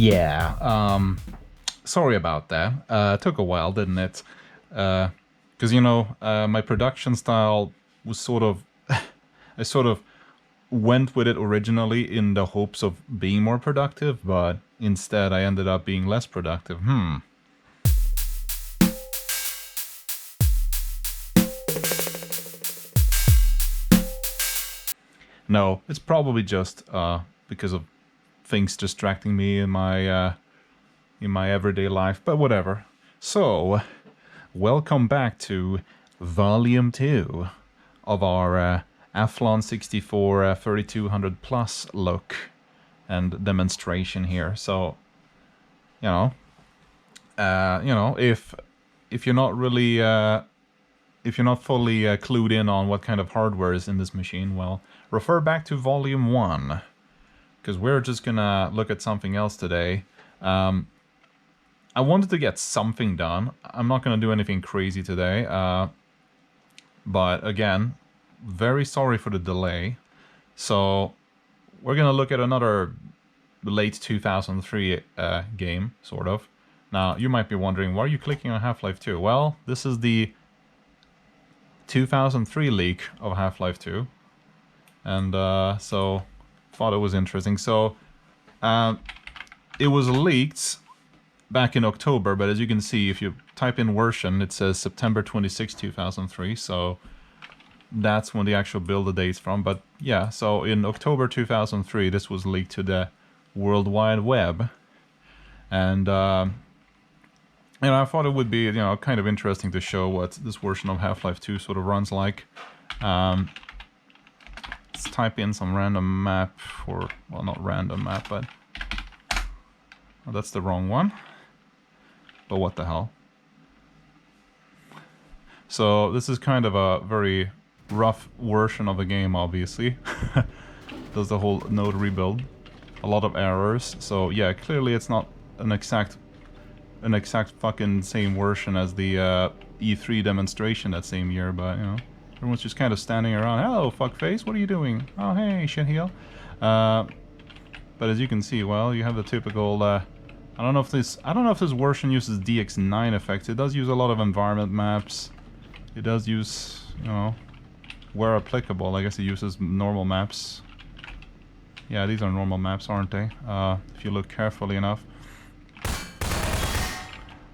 Yeah, sorry about that. Took a while, didn't it? Because, my production style was sort of... I sort of went with it originally in the hopes of being more productive, but instead I ended up being less productive. No, it's probably just because of things distracting me in my everyday life, but whatever. So, welcome back to Volume 2 of our Athlon 64 3200 Plus look and demonstration here. So, if you're not really if you're not fully clued in on what kind of hardware is in this machine, well, refer back to Volume 1, because we're just gonna look at something else today. I wanted to get something done. I'm not gonna do anything crazy today, but again, very sorry for the delay. So we're gonna look at another late 2003 game, sort of. Now, you might be wondering, why are you clicking on Half-Life 2? Well, this is the 2003 leak of Half-Life 2. And so, thought it was interesting. So, it was leaked back in October, but as you can see, if you type in version, it says September 26, 2003. So, that's when the actual build date's from. But yeah, so in October 2003, this was leaked to the World Wide Web. And, I thought it would be, kind of interesting to show what this version of Half-Life 2 sort of runs like. Let's type in some random map, or, well, not random map, but... Well, that's the wrong one. But what the hell. So, this is kind of a very rough version of the game, obviously. Does the whole node rebuild. A lot of errors. So, yeah, clearly it's not an exact fucking same version as the E3 demonstration that same year, but, everyone's just kind of standing around. Hello, fuckface, what are you doing? Oh, hey, shitheel. But as you can see, well, you have the typical, I don't know if this version uses DX9 effects. It does use a lot of environment maps. It does use, where applicable, I guess it uses normal maps. Yeah, these are normal maps, aren't they? If you look carefully enough.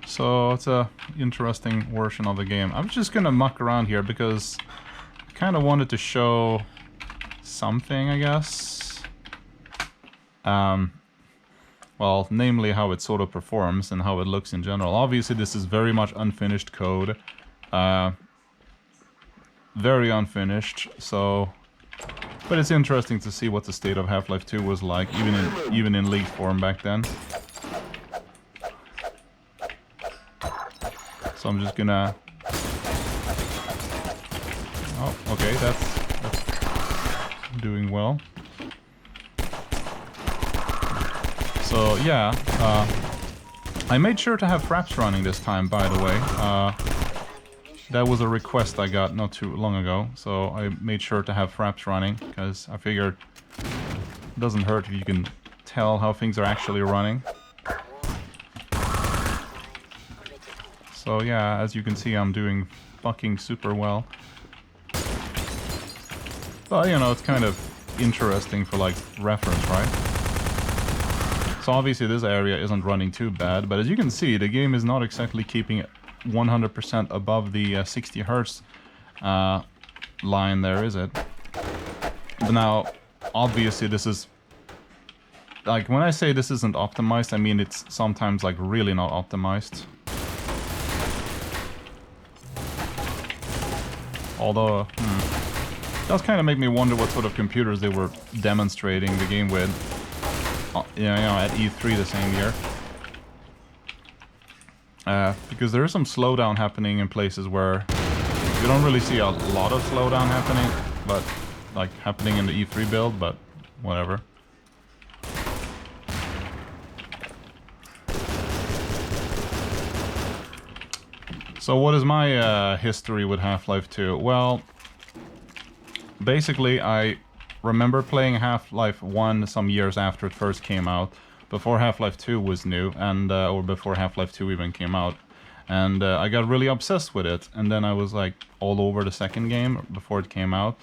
So it's a interesting version of the game. I'm just gonna muck around here because I kind of wanted to show something, I guess. Well, namely how it sort of performs and how it looks in general. Obviously, this is very much unfinished code. Very unfinished, so... But it's interesting to see what the state of Half-Life 2 was like, even in leaked form back then. So I'm just gonna... Oh, okay, that's doing well. So, yeah, I made sure to have Fraps running this time, by the way. That was a request I got not too long ago, so I made sure to have Fraps running, because I figured it doesn't hurt if you can tell how things are actually running. So yeah, as you can see, I'm doing fucking super well. But, it's kind of interesting for, like, reference, right? So obviously this area isn't running too bad, but as you can see, the game is not exactly keeping it 100% above the 60 Hertz line there, is it? But now, obviously this is... Like, when I say this isn't optimized, I mean it's sometimes, like, really not optimized. Although, it does kind of make me wonder what sort of computers they were demonstrating the game with, at E3 the same year. Because there is some slowdown happening in places where you don't really see a lot of slowdown happening, but, like, happening in the E3 build, but whatever. So what is my history with Half-Life 2? Well, basically I remember playing Half-Life 1 some years after it first came out, before Half-Life 2 was new, and or before Half-Life 2 even came out. And I got really obsessed with it, and then I was like all over the second game before it came out.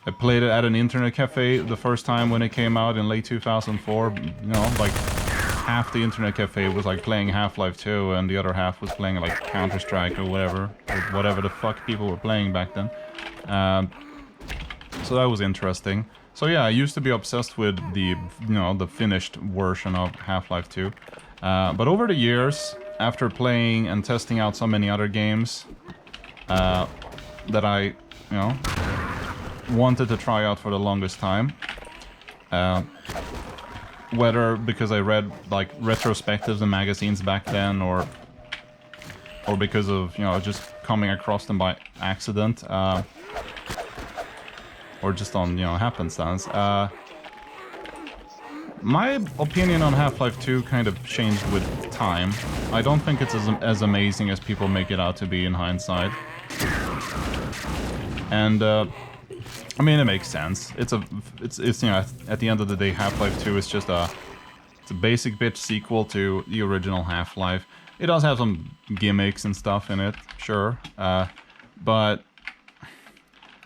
I played it at an internet cafe the first time when it came out in late 2004. You know, like half the internet cafe was like playing Half-Life 2, and the other half was playing like Counter-Strike or whatever the fuck people were playing back then. So that was interesting. So yeah, I used to be obsessed with the, the finished version of Half-Life 2. But over the years, after playing and testing out so many other games that I, wanted to try out for the longest time, whether because I read like retrospectives in magazines back then, or because of just coming across them by accident, or just on happenstance. My opinion on Half-Life 2 kind of changed with time. I don't think it's as amazing as people make it out to be in hindsight. And I mean, it makes sense. It's at the end of the day, Half-Life 2 is just it's a basic bitch sequel to the original Half-Life. It does have some gimmicks and stuff in it, sure, but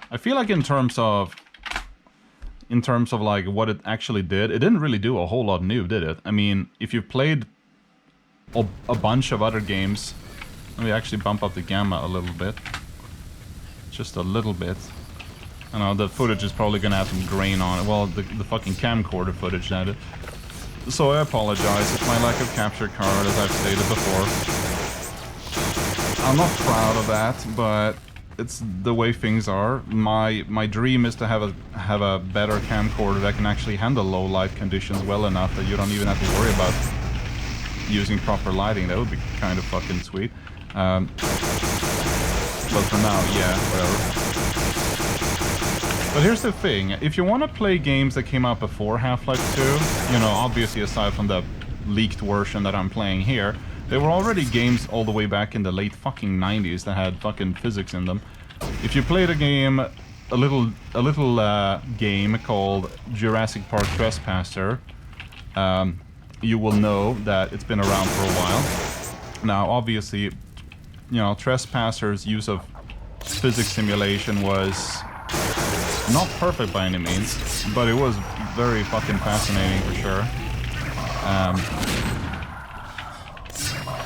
I feel like in terms of like what it actually did, it didn't really do a whole lot new, did it? I mean, if you've played a bunch of other games, let me actually bump up the gamma a little bit, just a little bit. I know the footage is probably gonna have some grain on it. Well, the fucking camcorder footage, that is. So I apologize. It's my lack of capture card, as I've stated before. I'm not proud of that, but it's the way things are. My dream is to have a better camcorder that can actually handle low light conditions well enough that you don't even have to worry about using proper lighting. That would be kind of fucking sweet. But for now, yeah, whatever. But here's the thing, if you want to play games that came out before Half-Life 2, obviously aside from the leaked version that I'm playing here, there were already games all the way back in the late fucking 90s that had fucking physics in them. If you played a game, a little game called Jurassic Park Trespasser, you will know that it's been around for a while. Now, obviously, Trespasser's use of physics simulation was not perfect by any means, but it was very fucking fascinating for sure.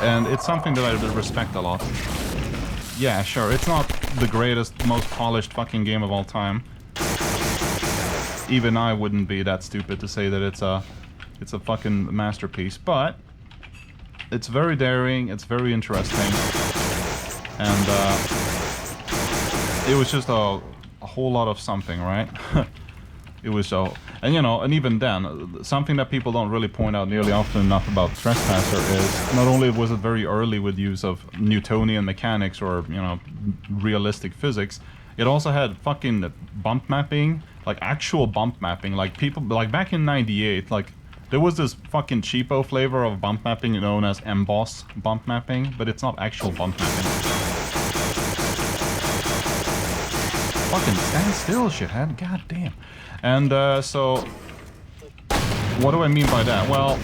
And it's something that I respect a lot. Yeah, sure, it's not the greatest, most polished fucking game of all time. Even I wouldn't be that stupid to say that it's a fucking masterpiece, but it's very daring, it's very interesting, and it was just a whole lot of something, right? It was so, and even then, something that people don't really point out nearly often enough about Trespasser is not only was it very early with use of Newtonian mechanics or realistic physics, it also had fucking bump mapping, like actual bump mapping. Like people, like back in '98, like there was this fucking cheapo flavor of bump mapping known as emboss bump mapping, but it's not actual bump mapping. Fucking stand still, shithead. God damn. And so, what do I mean by that? Well,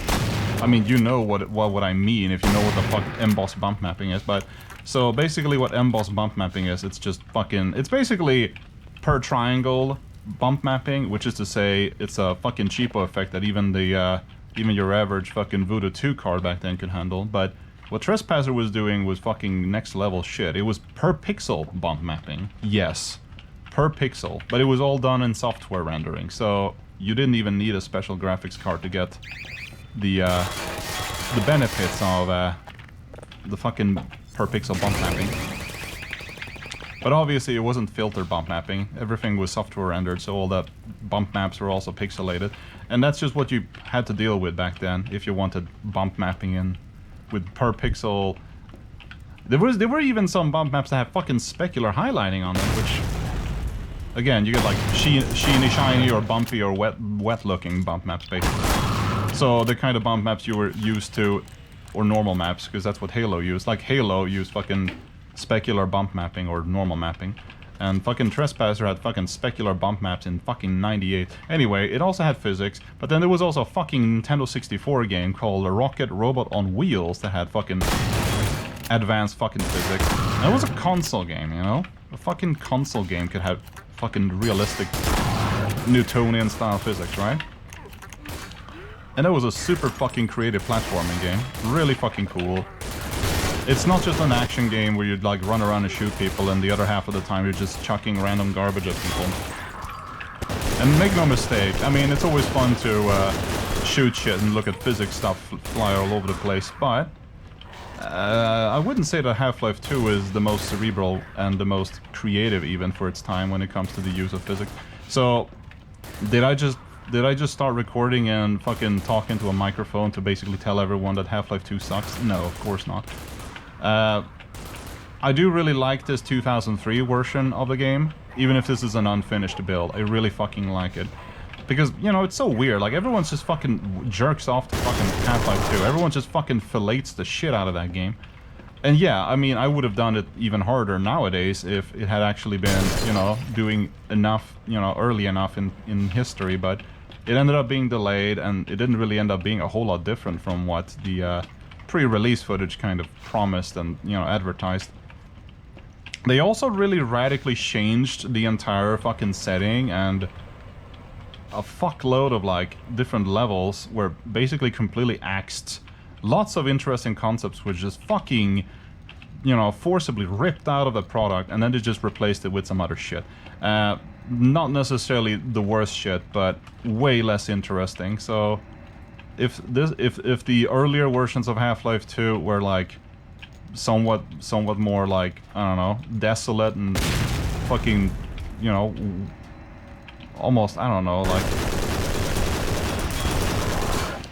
I mean, you know what I mean if you know what the fuck emboss bump mapping is. But so basically, what emboss bump mapping is, it's just fucking. It's basically per triangle bump mapping, which is to say, it's a fucking cheapo effect that even your average fucking Voodoo 2 card back then could handle. But what Trespasser was doing was fucking next level shit. It was per pixel bump mapping. Yes. Per pixel, but it was all done in software rendering, so you didn't even need a special graphics card to get the benefits of the fucking per pixel bump mapping. But obviously it wasn't filter bump mapping, everything was software rendered, so all the bump maps were also pixelated, and that's just what you had to deal with back then if you wanted bump mapping in with per pixel. There were even some bump maps that had fucking specular highlighting on them, which again, you get like sheeny, shiny, or bumpy, or wet-looking bump maps, basically. So the kind of bump maps you were used to, or normal maps, because that's what Halo used. Like Halo used fucking specular bump mapping or normal mapping. And fucking Trespasser had fucking specular bump maps in fucking 98. Anyway, it also had physics, but then there was also a fucking Nintendo 64 game called Rocket Robot on Wheels that had fucking advanced fucking physics. And it was a console game, you know? A fucking console game could have fucking realistic Newtonian style physics, right? And it was a super fucking creative platforming game. Really fucking cool. It's not just an action game where you'd like run around and shoot people and the other half of the time you're just chucking random garbage at people. And make no mistake, I mean, it's always fun to shoot shit and look at physics stuff fly all over the place, but I wouldn't say that Half-Life 2 is the most cerebral and the most creative even for its time when it comes to the use of physics. So, did I just start recording and fucking talk into a microphone to basically tell everyone that Half-Life 2 sucks? No, of course not. I do really like this 2003 version of the game, even if this is an unfinished build. I really fucking like it. Because, you know, it's so weird, like everyone's just fucking jerks off to fucking Half-Life 2. Everyone just fucking fillets the shit out of that game. And yeah, I mean, I would have done it even harder nowadays if it had actually been, you know, doing enough, you know, early enough in history, but it ended up being delayed, and it didn't really end up being a whole lot different from what the pre-release footage kind of promised and, you know, advertised. They also really radically changed the entire fucking setting, and a fuckload of, like, different levels were basically completely axed. Lots of interesting concepts were just fucking, you know, forcibly ripped out of the product, and then they just replaced it with some other shit. Not necessarily the worst shit, but way less interesting. So if the earlier versions of Half-Life 2 were like somewhat more like, I don't know, desolate and fucking, you know, almost, I don't know, like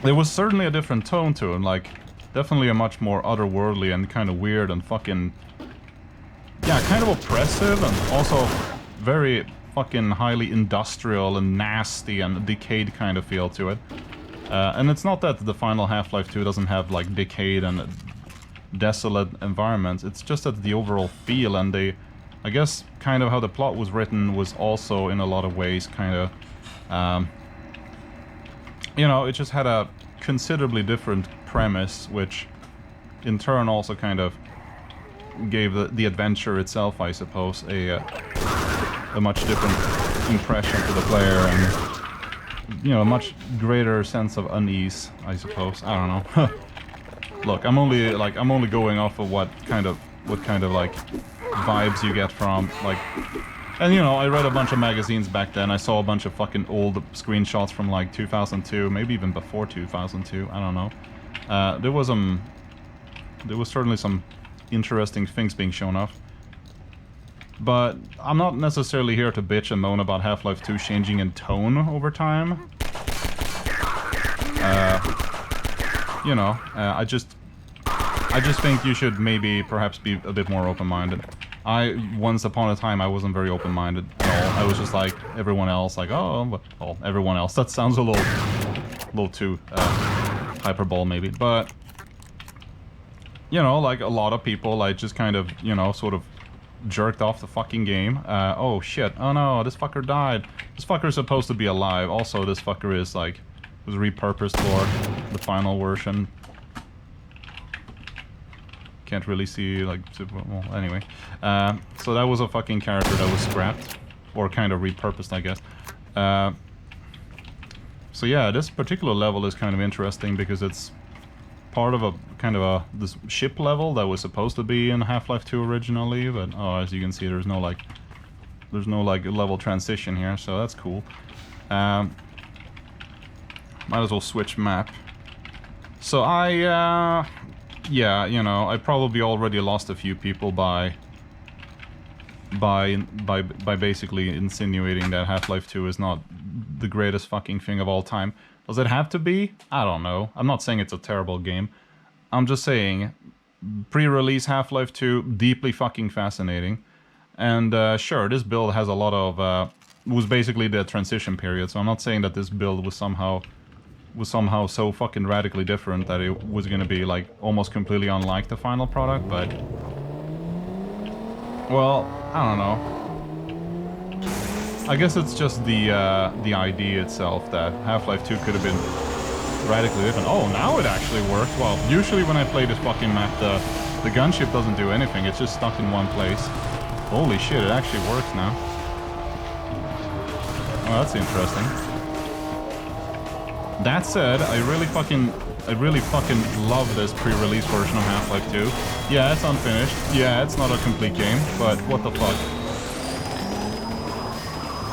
there was certainly a different tone to it, like definitely a much more otherworldly and kind of weird and fucking, yeah, kind of oppressive and also very fucking highly industrial and nasty and decayed kind of feel to it. And it's not that the final Half-Life 2 doesn't have like decayed and desolate environments, it's just that the overall feel and the, I guess, kind of how the plot was written was also in a lot of ways kind of, you know, it just had a considerably different premise, which in turn also kind of gave the adventure itself, I suppose, a much different impression to the player and, you know, a much greater sense of unease, I suppose. I don't know. Look, I'm only going off of what kind of like vibes you get from, like, and you know, I read a bunch of magazines back then. I saw a bunch of fucking old screenshots from like 2002, maybe even before 2002. I don't know. There was certainly some interesting things being shown off. But I'm not necessarily here to bitch and moan about Half-Life 2 changing in tone over time. You know, I just think you should maybe perhaps be a bit more open-minded. Once upon a time, I wasn't very open-minded at all. I was just like everyone else, like, oh, well, everyone else. That sounds a little too hyperbole, maybe. But, you know, like a lot of people, like, just kind of, you know, sort of jerked off the fucking game. Oh shit, oh no, this fucker died. This fucker is supposed to be alive. Also, this fucker is, like, was repurposed for the final version. Can't really see, like, well, anyway. So that was a fucking character that was scrapped. Or kind of repurposed, I guess. So yeah, this particular level is kind of interesting because it's part of a kind of this ship level that was supposed to be in Half-Life 2 originally, but oh, as you can see, there's no like level transition here, so that's cool. Might as well switch map. So yeah, you know, I probably already lost a few people by basically insinuating that Half-Life 2 is not the greatest fucking thing of all time. Does it have to be? I don't know. I'm not saying it's a terrible game. I'm just saying, pre-release Half-Life 2, deeply fucking fascinating. And sure, this build has a lot of, was basically the transition period, so I'm not saying that this build was somehow so fucking radically different that it was gonna be, like, almost completely unlike the final product, but Well, I don't know. I guess it's just the idea itself that Half-Life 2 could have been radically different. Oh, now it actually works. Well, usually when I play this fucking map, the gunship doesn't do anything. It's just stuck in one place. Holy shit, it actually works now. Oh, that's interesting. That said, I really fucking love this pre-release version of Half-Life 2. Yeah, it's unfinished. Yeah, it's not a complete game, but what the fuck?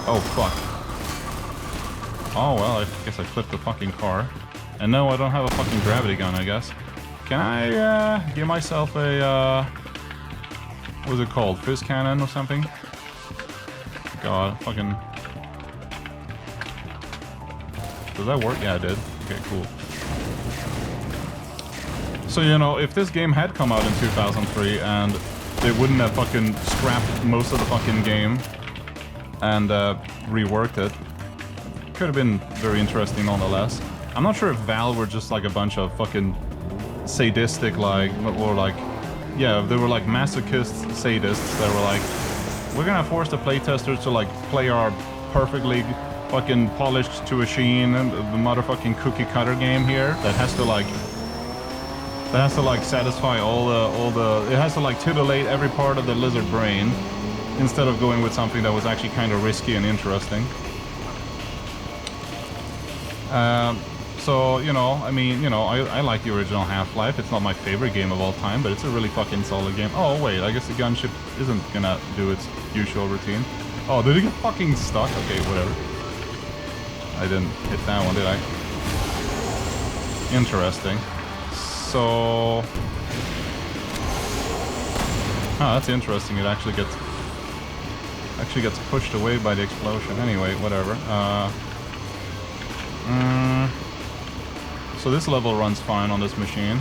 Oh, fuck. Oh, well, I guess I flipped the fucking car. And no, I don't have a fucking gravity gun, I guess. Can I, give myself a, what is it called? Fizz cannon or something? God, fucking... Does that work? Yeah, it did. Okay, cool. So, you know, if this game had come out in 2003 and they wouldn't have fucking scrapped most of the fucking game and reworked it, could have been very interesting nonetheless. I'm not sure if Valve were just like a bunch of fucking sadistic, like, or like, yeah, they were like masochist sadists that were like, we're gonna force the playtesters to like play our perfectly fucking polished to a sheen and the motherfucking cookie cutter game here that has to like satisfy all the it has to like titillate every part of the lizard brain instead of going with something that was actually kind of risky and interesting. So, you know, I mean, you know, I like the original Half-Life. It's not my favorite game of all time, but it's a really fucking solid game. Oh wait, I guess the gunship isn't gonna do its usual routine. Oh, did it get fucking stuck? Okay, whatever. I didn't hit that one, did I? Interesting. So... Oh, that's interesting. It actually gets pushed away by the explosion. Anyway, whatever. So this level runs fine on this machine.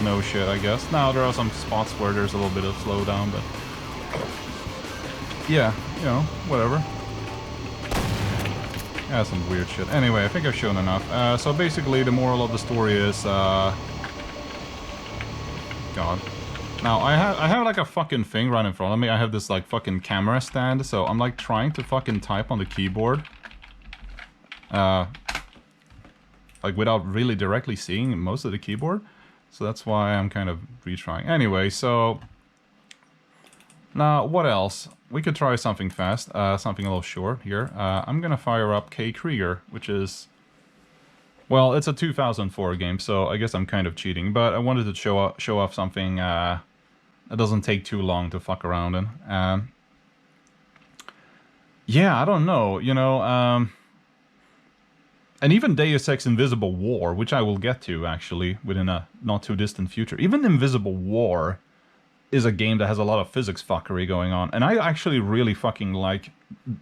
No shit, I guess. Now, there are some spots where there's a little bit of slowdown, but... Yeah, you know, whatever. Yeah, some weird shit. Anyway, I think I've shown enough. So basically, the moral of the story is, God. Now, I have like a fucking thing right in front of me. I have this like fucking camera stand, so I'm like trying to fucking type on the keyboard. Like without really directly seeing most of the keyboard. So that's why I'm kind of retrying. Anyway, so... Now, what else? We could try something fast, something a little short here. I'm gonna fire up kkrieger, which is... Well, it's a 2004 game, so I guess I'm kind of cheating, but I wanted to show off something that doesn't take too long to fuck around in. Yeah, I don't know, you know, and even Deus Ex Invisible War, which I will get to, actually, within a not-too-distant future. Even Invisible War is a game that has a lot of physics fuckery going on. And I actually really fucking like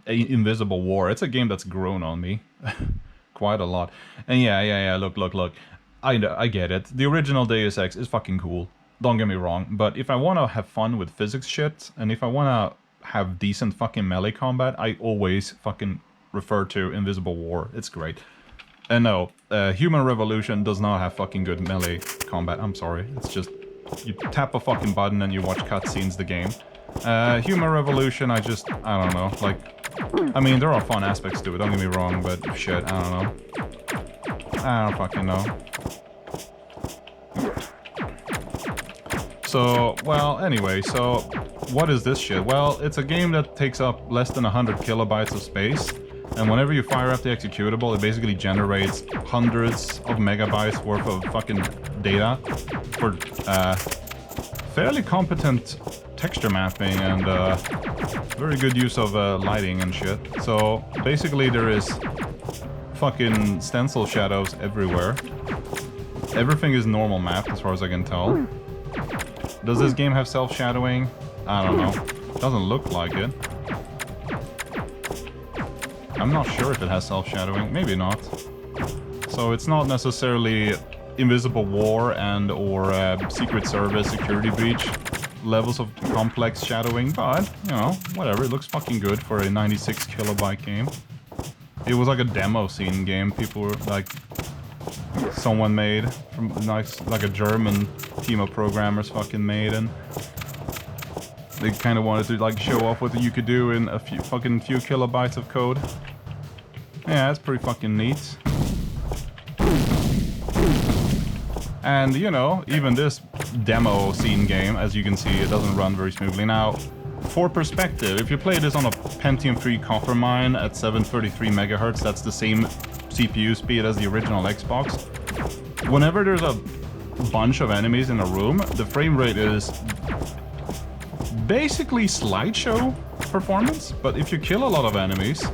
Invisible War. It's a game that's grown on me quite a lot. And yeah, look. I get it. The original Deus Ex is fucking cool. Don't get me wrong. But if I want to have fun with physics shit, and if I want to have decent fucking melee combat, I always fucking refer to Invisible War. It's great. And no, Human Revolution does not have fucking good melee combat. I'm sorry. It's just... You tap a fucking button and you watch cutscenes the game. Human Revolution, I don't know, like... I mean, there are fun aspects to it, don't get me wrong, but shit, I don't know. I don't fucking know. So, well, anyway, so... What is this shit? Well, it's a game that takes up less than 100 kilobytes of space. And whenever you fire up the executable, it basically generates hundreds of megabytes worth of fucking data for fairly competent texture mapping and very good use of lighting and shit. So basically there is fucking stencil shadows everywhere. Everything is normal mapped as far as I can tell. Does this game have self-shadowing? I don't know. Doesn't look like it. I'm not sure if it has self-shadowing. Maybe not. So it's not necessarily Invisible War and or Secret Service Security Breach levels of complex shadowing, but, you know, whatever. It looks fucking good for a 96 kilobyte game. It was like a demo scene game. People were like... Someone made. From like a German team of programmers fucking made, and... They kind of wanted to like show off what you could do in a few kilobytes of code. Yeah, that's pretty fucking neat. And, you know, even this demo scene game, as you can see, it doesn't run very smoothly. Now, for perspective, if you play this on a Pentium 3 Copper Mine at 733 megahertz, that's the same CPU speed as the original Xbox. Whenever there's a bunch of enemies in a room, the frame rate is basically slideshow performance, but if you kill a lot of enemies,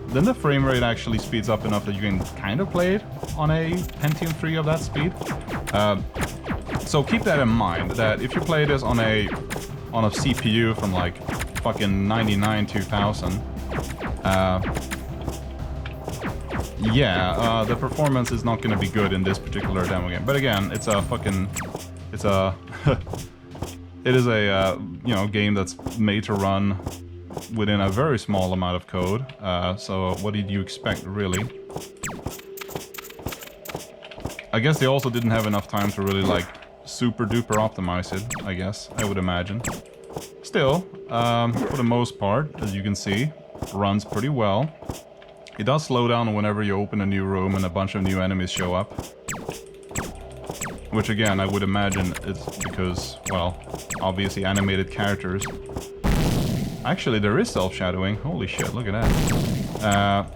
then the frame rate actually speeds up enough that you can kind of play it on a Pentium 3 of that speed. So keep that in mind, that if you play this on a CPU from like fucking 99 2000, the performance is not going to be good in this particular demo game. But again, it is a you know, game that's made to run within a very small amount of code. So what did you expect, really? I guess they also didn't have enough time to really like super duper optimize it, I guess, I would imagine. Still, for the most part, as you can see, runs pretty well. It does slow down whenever you open a new room and a bunch of new enemies show up. Which again, I would imagine it's because, well, obviously animated characters. Actually, there is self-shadowing. Holy shit, look at that.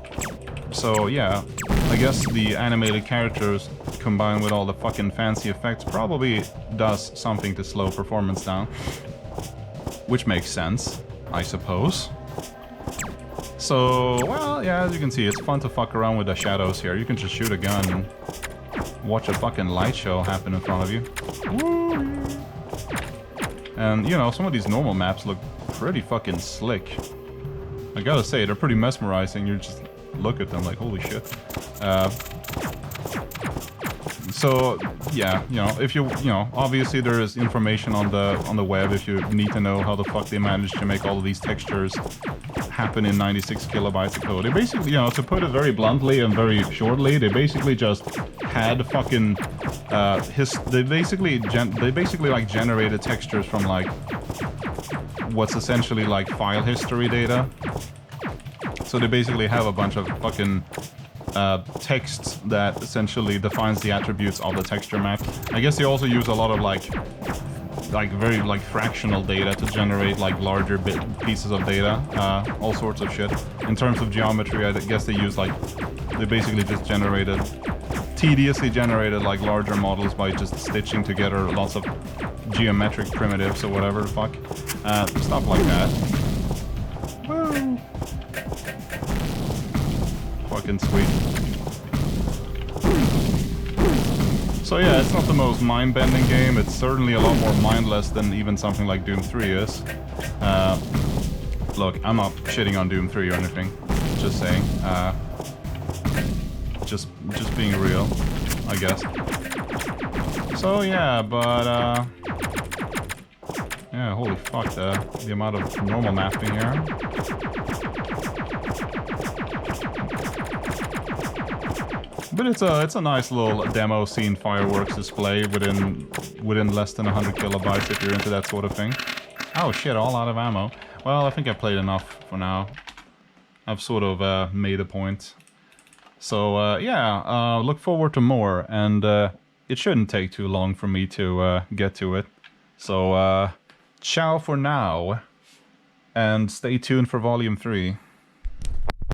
So yeah, I guess the animated characters combined with all the fucking fancy effects probably does something to slow performance down. Which makes sense, I suppose. So, well, yeah, as you can see, it's fun to fuck around with the shadows here. You can just shoot a gun and watch a fucking light show happen in front of you. Woo! And, you know, some of these normal maps look pretty fucking slick. I gotta say, they're pretty mesmerizing. You just look at them like, holy shit. So, yeah, you know, if you know, obviously there is information on the web if you need to know how the fuck they managed to make all of these textures happen in 96 kilobytes of code. They basically, you know, to put it very bluntly and very shortly, they basically just had fucking they basically like generated textures from like what's essentially like file history data. So they basically have a bunch of fucking text that essentially defines the attributes of the texture map. I guess they also use a lot of like very like fractional data to generate like larger pieces of data, all sorts of shit. In terms of geometry, I guess they use like, they basically just tediously generated like larger models by just stitching together lots of geometric primitives or whatever the fuck. Stuff like that. Woo! Fucking sweet. So yeah, it's not the most mind-bending game. It's certainly a lot more mindless than even something like Doom 3 is. Look, I'm not shitting on Doom 3 or anything. Just saying. Just being real, I guess. So yeah, but yeah, holy fuck, the amount of normal mapping here. But it's a nice little demo scene fireworks display within less than 100 kilobytes if you're into that sort of thing. Oh shit, all out of ammo. Well, I think I played enough for now. I've sort of made a point. So yeah, look forward to more, and it shouldn't take too long for me to get to it. So ciao for now, and stay tuned for Volume 3.